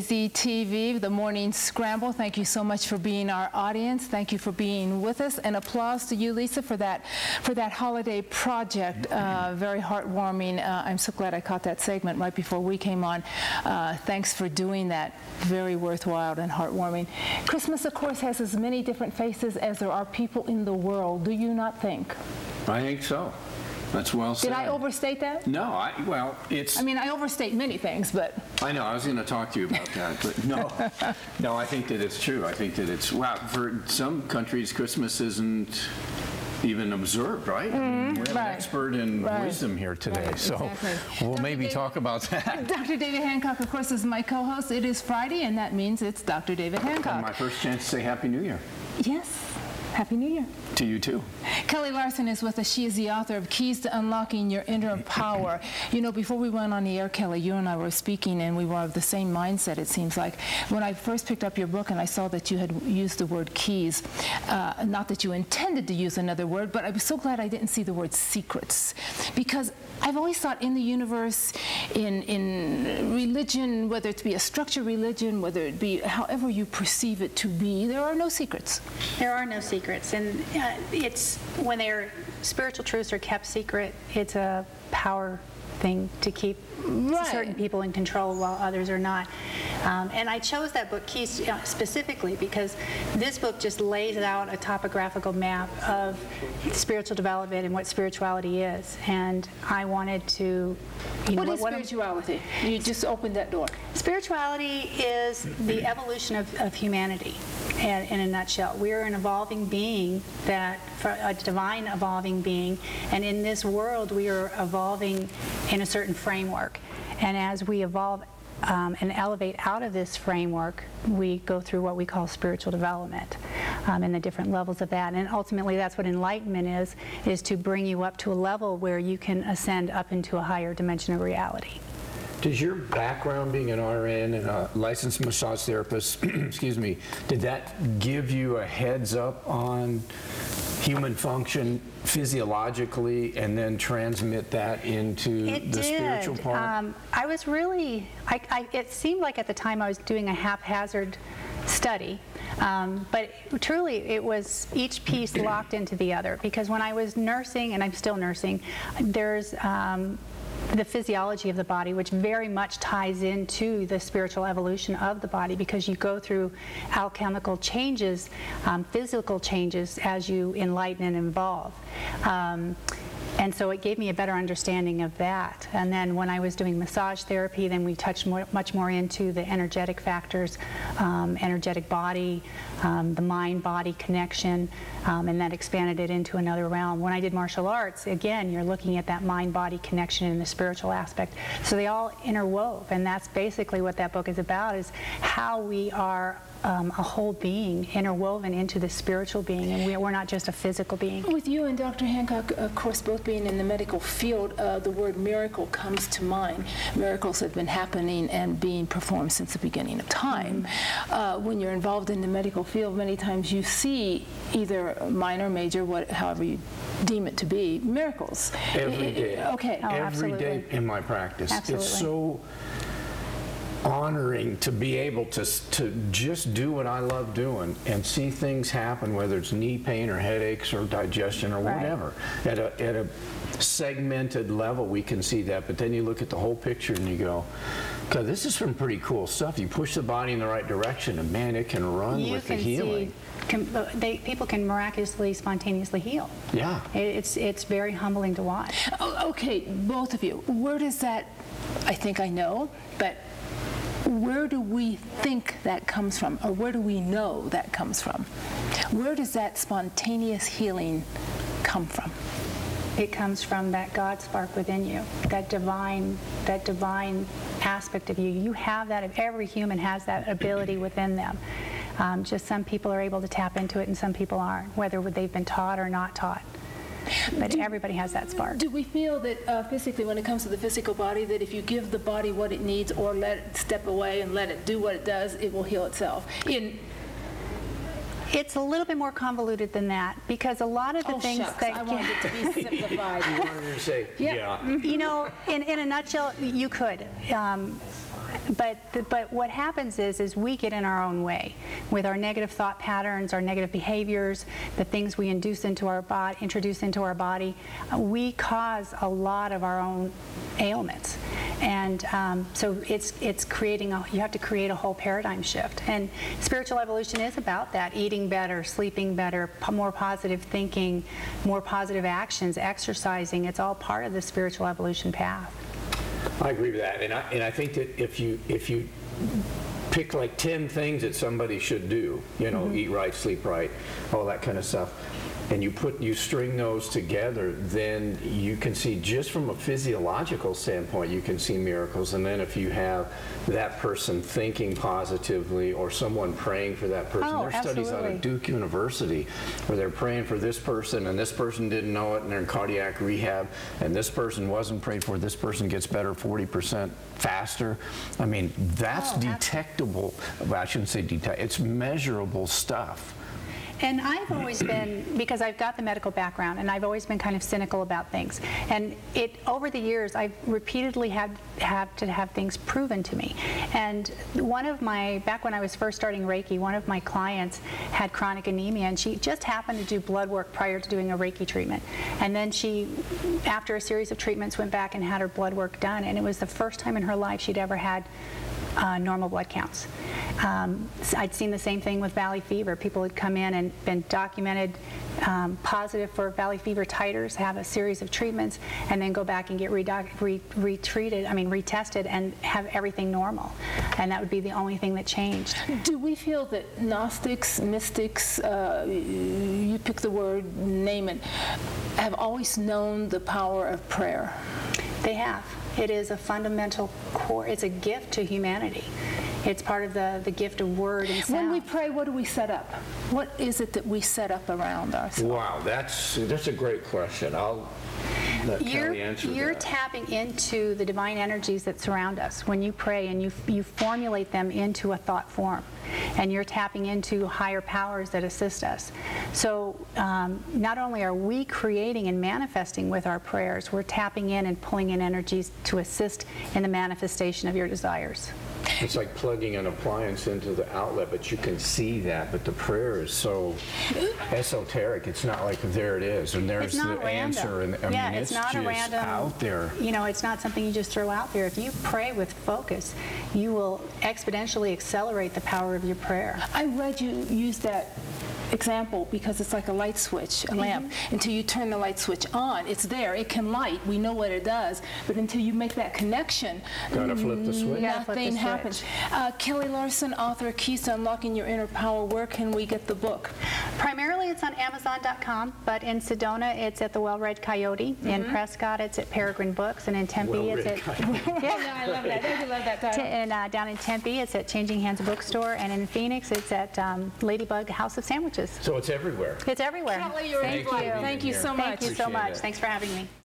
AzTV, the morning scramble. Thank you so much for being our audience. Thank you for being with us, and applause to you, Lisa, for that holiday project. Very heartwarming. I'm so glad I caught that segment right before we came on. Thanks for doing that. Very worthwhile and heartwarming. Christmas, of course, has as many different faces as there are people in the world. Do you not think? I think so. That's well said. Did I overstate that? No, well, it's... I mean, I overstate many things, but... I know, I was going to talk to you about that, but no, I think that it's true. I think that it's, wow, for some countries, Christmas isn't even observed, right? Mm-hmm. I mean, we have an expert in wisdom here today, so we'll maybe talk about that. Dr. David Hancock, of course, is my co-host. It is Friday, and that means it's Dr. David Hancock. And my first chance to say Happy New Year. Yes. Happy New Year. To you too. Kelly Larsen is with us. She is the author of Keys to Unlocking Your Inner Power. You know, before we went on the air, Kelly, you and I were speaking, and we were of the same mindset, it seems like. When I first picked up your book and I saw that you had used the word keys, not that you intended to use another word, but I was so glad I didn't see the word secrets. Because I've always thought in the universe, in religion, whether it be a structured religion, whether it be however you perceive it to be, there are no secrets. There are no secrets, and it's when spiritual truths are kept secret, it's a power thing to keep certain people in control while others are not. And I chose that book, Keys, specifically because this book just lays out a topographical map of spiritual development and what spirituality is. And I wanted to... What is spirituality? You just opened that door. Spirituality is the evolution of humanity, in a nutshell. We're an evolving being, a divine evolving being, and in this world we are evolving in a certain framework. And as we evolve and elevate out of this framework, we go through what we call spiritual development and the different levels of that. And ultimately that's what enlightenment is to bring you up to a level where you can ascend up into a higher dimension of reality. Does your background being an RN and a licensed massage therapist, excuse me, did that give you a heads up on human function physiologically and then transmit that into the spiritual part? I was really, it seemed like at the time I was doing a haphazard study, but truly it was each piece locked into the other, because when I was nursing, and I'm still nursing, there's the physiology of the body, which very much ties into the spiritual evolution of the body, because you go through alchemical changes, physical changes as you enlighten and evolve. And so it gave me a better understanding of that. And then when I was doing massage therapy, then we touched much more into the energetic factors, energetic body, the mind-body connection, and that expanded it into another realm. When I did martial arts, again, you're looking at that mind-body connection and the spiritual aspect. So they all interwove, and that's basically what that book is about, is how we are a whole being interwoven into the spiritual being, and we're not just a physical being. With you and Dr. Hancock, of course, both being in the medical field, the word miracle comes to mind. Miracles have been happening and being performed since the beginning of time. When you're involved in the medical field, many times you see either minor, major, however you deem it to be, miracles. Every day. Okay. Oh, every day in my practice. Absolutely. It's so honoring to be able to just do what I love doing and see things happen, whether it's knee pain or headaches or digestion or whatever. At a segmented level we can see that, but then you look at the whole picture and you go, God, this is some pretty cool stuff. You push the body in the right direction and man, it can run with the healing. People can miraculously, spontaneously heal. Yeah. It's very humbling to watch. Oh, okay, both of you, where does that, I think I know, but where do we think that comes from, or where do we know that comes from? Where does that spontaneous healing come from? It comes from that God spark within you, that divine aspect of you. You have that. Every human has that ability within them. Just some people are able to tap into it and some people aren't, whether they've been taught or not taught. But everybody has that spark. Do we feel that physically, when it comes to the physical body, that if you give the body what it needs or let it step away and let it do what it does, it will heal itself? It's a little bit more convoluted than that, because a lot of the things that I wanted it to be simplified. You wanted to say, yeah. You know, in a nutshell, you could. But what happens is we get in our own way with our negative thought patterns, our negative behaviors, the things we introduce into our body. We cause a lot of our own ailments, and so it's creating you have to create a whole paradigm shift. And spiritual evolution is about that: eating better, sleeping better, more positive thinking, more positive actions, exercising. It's all part of the spiritual evolution path. I agree with that, and I think that if you pick like 10 things that somebody should do, you know, eat right, sleep right, all that kind of stuff, and you string those together, then you can see, just from a physiological standpoint, you can see miracles. And then if you have that person thinking positively, or someone praying for that person, there's studies out of Duke University where they're praying for this person, and this person didn't know it, and they're in cardiac rehab, and this person wasn't prayed for, this person gets better 40% faster. I mean, that's detectable. Well, I shouldn't say detect, it's measurable stuff. And I've always been, because I've got the medical background, and I've always been kind of cynical about things. And over the years, I've repeatedly had to have things proven to me. And back when I was first starting Reiki, one of my clients had chronic anemia, and she just happened to do blood work prior to doing a Reiki treatment. And then she, after a series of treatments, went back and had her blood work done. And it was the first time in her life she'd ever had normal blood counts. I'd seen the same thing with valley fever. People had come in and been documented positive for valley fever titers, have a series of treatments, and then go back and get retested and have everything normal. And that would be the only thing that changed. Do we feel that Gnostics, mystics, you pick the word, name it, have always known the power of prayer? They have. It is a fundamental core. It's a gift to humanity. It's part of the gift of word and sound. When we pray, what do we set up? What is it that we set up around ourselves? Wow, that's a great question. I'll let Kelly answer that. You're tapping into the divine energies that surround us when you pray, and you formulate them into a thought form. And you're tapping into higher powers that assist us. So not only are we creating and manifesting with our prayers, we're tapping in and pulling in energies to assist in the manifestation of your desires. It's like plugging an appliance into the outlet, but you can see that. But the prayer is so esoteric. It's not like there it is, and there's the answer. And I mean, it's not just a random, out there. You know, it's not something you just throw out there. If you pray with focus, you will exponentially accelerate the power of your prayer. I'm glad you used that example, because it's like a light switch, a lamp. Until you turn the light switch on, it's there. It can light. We know what it does. But until you make that connection, gotta flip the switch. Nothing happens. Kelly Larsen, author of Keys to Unlocking Your Inner Power. Where can we get the book? Primarily, it's on Amazon.com, but in Sedona, it's at the Well-Read Coyote. In Prescott, it's at Peregrine Books, and in Tempe, it's at I love that. I love that title. And down in Tempe, it's at Changing Hands Bookstore, and in Phoenix, it's at Ladybug House of Sandwiches. So it's everywhere. It's everywhere. Kelly, you're Thank you. Thank you so much. Thank you so much. Thanks for having me.